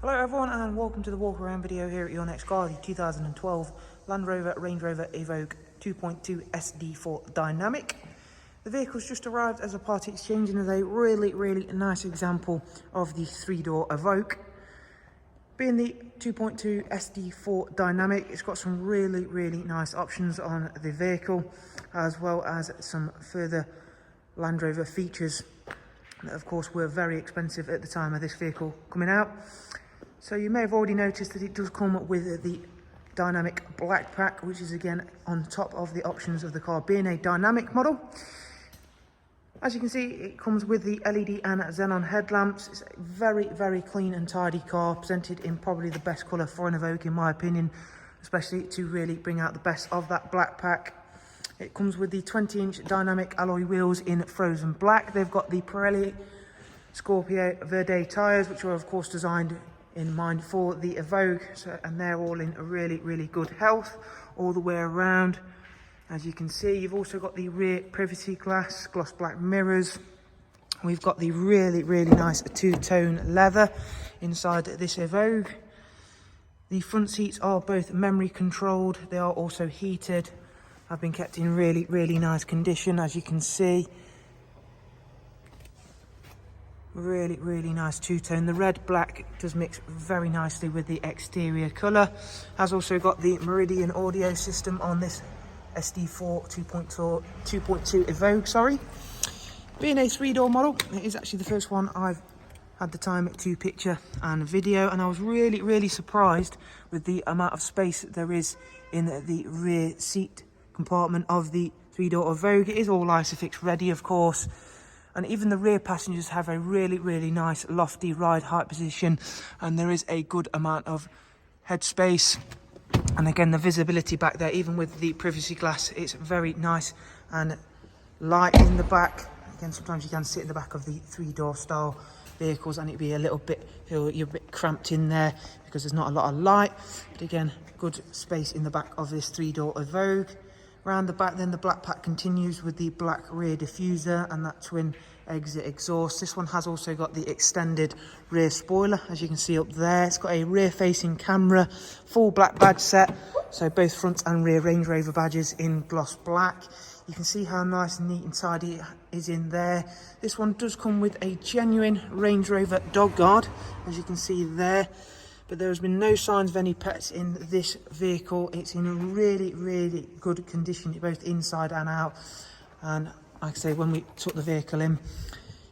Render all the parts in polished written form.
Hello everyone and welcome to the walk around video here at Your Next Car, the 2012 Land Rover Range Rover Evoque 2.2 SD4 Dynamic. The vehicle's just arrived as a part exchange and is a really nice example of the three-door Evoque. Being the 2.2 SD4 Dynamic, it's got some really nice options on the vehicle, as well as some further Land Rover features that of course were very expensive at the time of this vehicle coming out. So you may have already noticed that it does come with the dynamic black pack, which is again on top of the options of the car being a dynamic model. As you can see, it comes with the LED and xenon headlamps. It's a very clean and tidy car, presented in probably the best colour for an Evoque in my opinion, especially to really bring out the best of that black pack. It comes with the 20-inch dynamic alloy wheels in frozen black. They've got the Pirelli Scorpio Verde tyres, which are of course designed in mind for the Evoque, and they're all in really good health all the way around. As you can see, you've also got the rear privacy glass, gloss black mirrors. We've got the really nice two-tone leather inside this Evoque. The front seats are both memory controlled. They are also heated. Have been kept in really nice condition, as you can see. Really nice two-tone. The red black does mix very nicely with the exterior colour. Has also got the Meridian audio system on this SD4 2.2 Evoque, Being a three-door model, it is actually the first one I've had the time to picture and video, and I was really surprised with the amount of space that there is in the rear seat compartment of the three-door Evoque. It is all ISOFIX ready, of course. And even the rear passengers have a really nice lofty ride height position, and there is a good amount of headspace. And again, the visibility back there, even with the privacy glass, it's very nice and light in the back. Again, sometimes you can sit in the back of the three-door style vehicles and it'd be a little bit, you're a bit cramped in there because there's not a lot of light. But again, good space in the back of this three-door Evoque. Around the back then, the black pack continues with the black rear diffuser and that twin exit exhaust. This one has also got the extended rear spoiler, as you can see up there. It's got a rear facing camera, full black badge set, so both front and rear Range Rover badges in gloss black. You can see how nice and neat and tidy it is in there. This one does come with a genuine Range Rover dog guard, as you can see there. But there has been no signs of any pets in this vehicle. It's in really good condition, both inside and out. And like I say, when we took the vehicle in,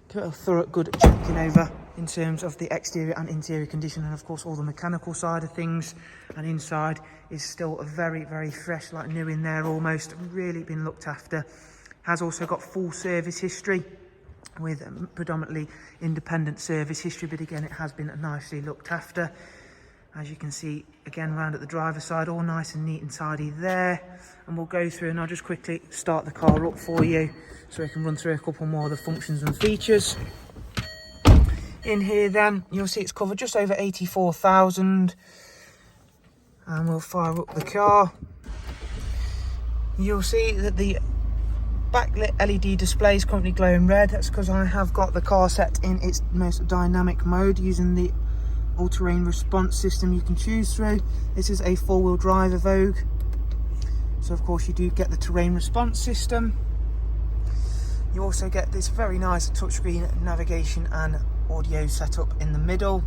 give it a thorough good checking over in terms of the exterior and interior condition, and of course all the mechanical side of things. And inside is still very fresh, like new in there almost. Really been looked after. Has also got full service history, with predominantly independent service history, but again it has been nicely looked after. As you can see, again, round at the driver's side, all nice and neat and tidy there. And we'll go through and I'll just quickly start the car up for you so we can run through a couple more of the functions and features. In here then, you'll see it's covered just over 84,000. And we'll fire up the car. You'll see that the backlit LED display is currently glowing red. That's because I have got the car set in its most dynamic mode using the all-terrain response system you can choose through. This is a four-wheel drive Evoque, so of course you do get the terrain response system. You also get this very nice touchscreen navigation and audio setup in the middle,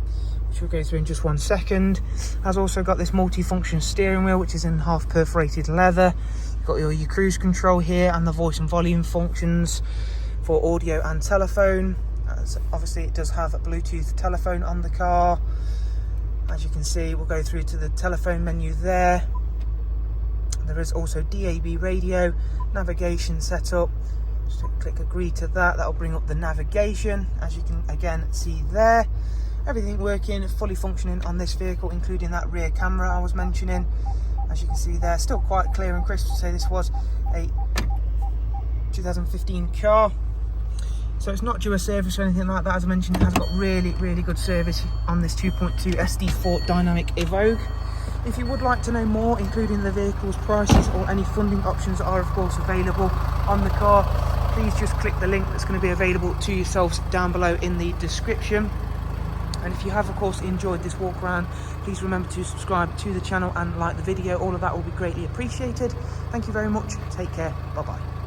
which we'll go through in just 1 second. Has also got this multi-function steering wheel, which is in half perforated leather. You've got your cruise control here and the voice and volume functions for audio and telephone. Obviously it does have a Bluetooth telephone on the car. As you can see, we'll go through to the telephone menu there. There is also DAB radio, navigation setup. Just click agree to that. That'll bring up the navigation, as you can again see there. Everything working, fully functioning on this vehicle, including that rear camera I was mentioning. As you can see there, still quite clear and crisp to say this was a 2015 car. So it's not due a service or anything like that. As I mentioned, it has got really good service on this 2.2 SD4 Dynamic Evoque. If you would like to know more, including the vehicle's prices or any funding options that are of course available on the car, please just click the link that's going to be available to yourselves down below in the description. And if you have, of course, enjoyed this walk around, please remember to subscribe to the channel and like the video. All of that will be greatly appreciated. Thank you very much. Take care. Bye-bye.